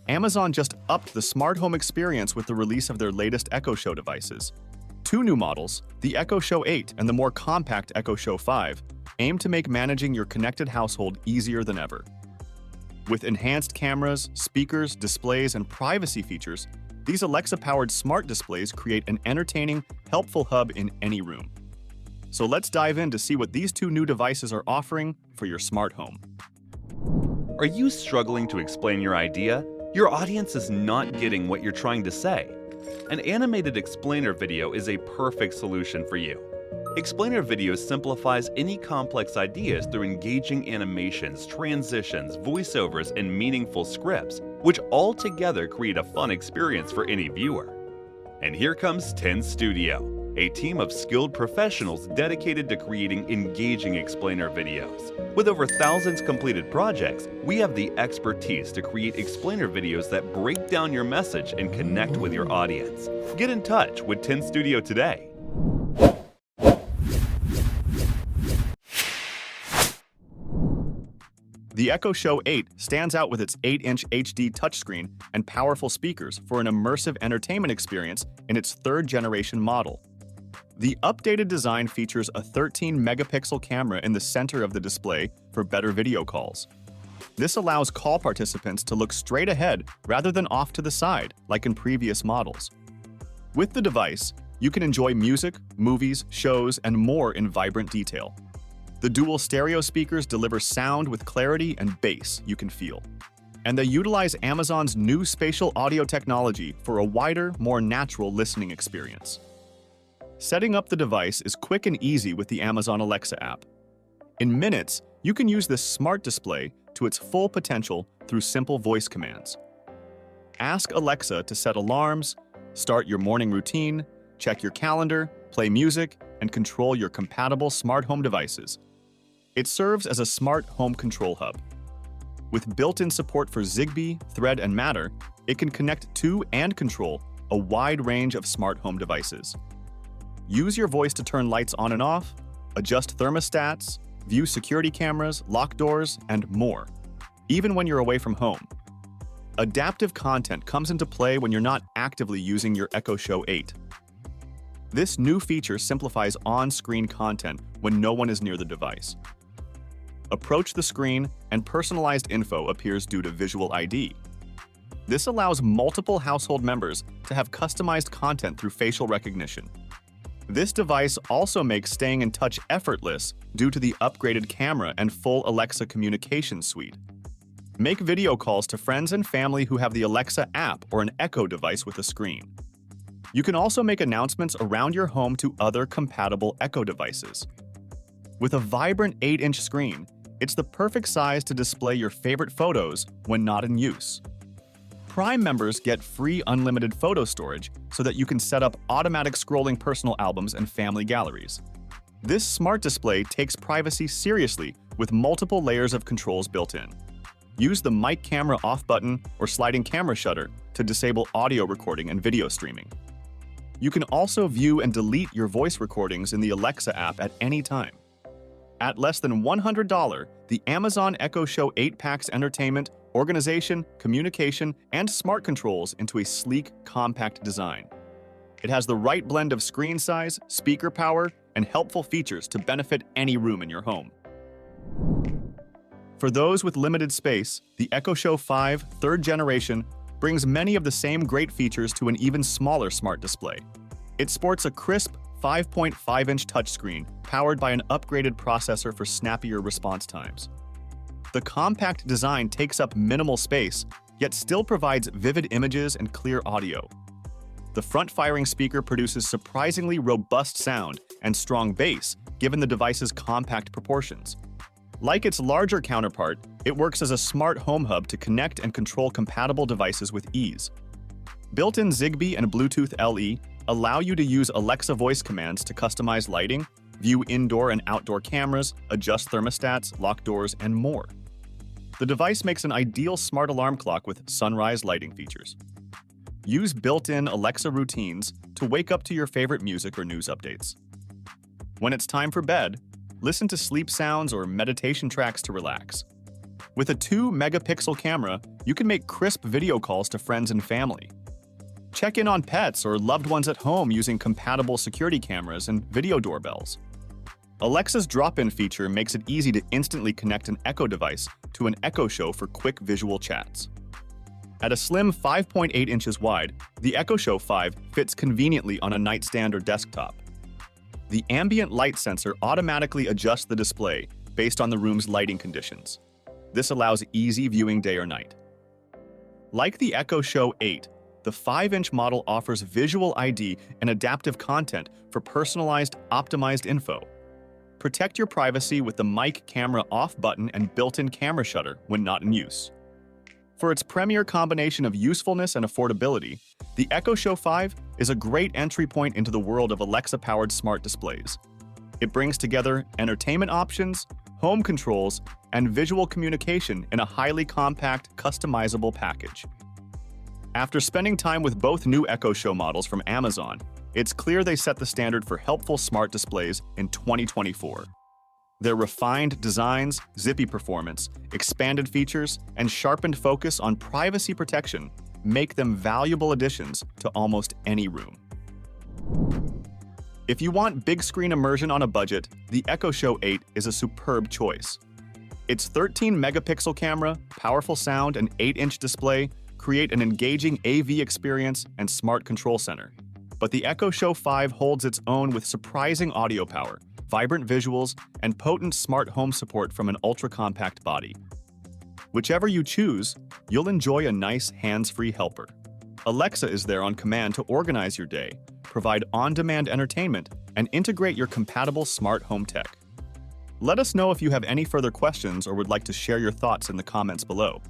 Amazon just upped the smart home experience with the release of their latest Echo Show devices. Two new models, the Echo Show 8 and the more compact Echo Show 5, aim to make managing your connected household easier than ever. With enhanced cameras, speakers, displays, and privacy features, these Alexa-powered smart displays create an entertaining, helpful hub in any room. So let's dive in to see what these two new devices are offering for your smart home. Are you struggling to explain your idea? Your audience is not getting what you're trying to say. An animated explainer video is a perfect solution for you. Explainer video simplifies any complex ideas through engaging animations, transitions, voiceovers, and meaningful scripts, which all together create a fun experience for any viewer. And here comes Ten Studio, a team of skilled professionals dedicated to creating engaging explainer videos. With over thousands completed projects, we have the expertise to create explainer videos that break down your message and connect with your audience. Get in touch with Ten Studio today. The Echo Show 8 stands out with its 8-inch HD touchscreen and powerful speakers for an immersive entertainment experience in its third-generation model. The updated design features a 13-megapixel camera in the center of the display for better video calls. This allows call participants to look straight ahead rather than off to the side, like in previous models. With the device, you can enjoy music, movies, shows, and more in vibrant detail. The dual stereo speakers deliver sound with clarity and bass you can feel. And they utilize Amazon's new spatial audio technology for a wider, more natural listening experience. Setting up the device is quick and easy with the Amazon Alexa app. In minutes, you can use this smart display to its full potential through simple voice commands. Ask Alexa to set alarms, start your morning routine, check your calendar, play music, and control your compatible smart home devices. It serves as a smart home control hub. With built-in support for Zigbee, Thread, and Matter, it can connect to and control a wide range of smart home devices. Use your voice to turn lights on and off, adjust thermostats, view security cameras, lock doors, and more, even when you're away from home. Adaptive content comes into play when you're not actively using your Echo Show 8. This new feature simplifies on-screen content when no one is near the device. Approach the screen and personalized info appears due to Visual ID. This allows multiple household members to have customized content through facial recognition. This device also makes staying in touch effortless due to the upgraded camera and full Alexa communication suite. Make video calls to friends and family who have the Alexa app or an Echo device with a screen. You can also make announcements around your home to other compatible Echo devices. With a vibrant 8-inch screen, it's the perfect size to display your favorite photos when not in use. Prime members get free unlimited photo storage so that you can set up automatic scrolling personal albums and family galleries. This smart display takes privacy seriously with multiple layers of controls built in. Use the mic camera off button or sliding camera shutter to disable audio recording and video streaming. You can also view and delete your voice recordings in the Alexa app at any time. At less than $100, the Amazon Echo Show 8 packs entertainment, organization, communication, and smart controls into a sleek, compact design. It has the right blend of screen size, speaker power, and helpful features to benefit any room in your home. For those with limited space, the Echo Show 5 3rd generation brings many of the same great features to an even smaller smart display. It sports a crisp 5.5-inch touchscreen powered by an upgraded processor for snappier response times. The compact design takes up minimal space, yet still provides vivid images and clear audio. The front-firing speaker produces surprisingly robust sound and strong bass, given the device's compact proportions. Like its larger counterpart, it works as a smart home hub to connect and control compatible devices with ease. Built-in Zigbee and Bluetooth LE allow you to use Alexa voice commands to customize lighting, view indoor and outdoor cameras, adjust thermostats, lock doors, and more. The device makes an ideal smart alarm clock with sunrise lighting features. Use built-in Alexa routines to wake up to your favorite music or news updates. When it's time for bed, listen to sleep sounds or meditation tracks to relax. With a 2-megapixel camera, you can make crisp video calls to friends and family. Check in on pets or loved ones at home using compatible security cameras and video doorbells. Alexa's drop-in feature makes it easy to instantly connect an Echo device to an Echo Show for quick visual chats. At a slim 5.8 inches wide, the Echo Show 5 fits conveniently on a nightstand or desktop. The ambient light sensor automatically adjusts the display based on the room's lighting conditions. This allows easy viewing day or night. Like the Echo Show 8, the 5-inch model offers visual ID and adaptive content for personalized, optimized info. Protect your privacy with the mic camera off button and built-in camera shutter when not in use. For its premier combination of usefulness and affordability, the Echo Show 5 is a great entry point into the world of Alexa-powered smart displays. It brings together entertainment options, home controls, and visual communication in a highly compact, customizable package. After spending time with both new Echo Show models from Amazon, it's clear they set the standard for helpful smart displays in 2024. Their refined designs, zippy performance, expanded features, and sharpened focus on privacy protection make them valuable additions to almost any room. If you want big screen immersion on a budget, the Echo Show 8 is a superb choice. Its 13-megapixel camera, powerful sound, and 8-inch display create an engaging AV experience and smart control center. But the Echo Show 5 holds its own with surprising audio power, vibrant visuals, and potent smart home support from an ultra-compact body. Whichever you choose, you'll enjoy a nice hands-free helper. Alexa is there on command to organize your day, provide on-demand entertainment, and integrate your compatible smart home tech. Let us know if you have any further questions or would like to share your thoughts in the comments below.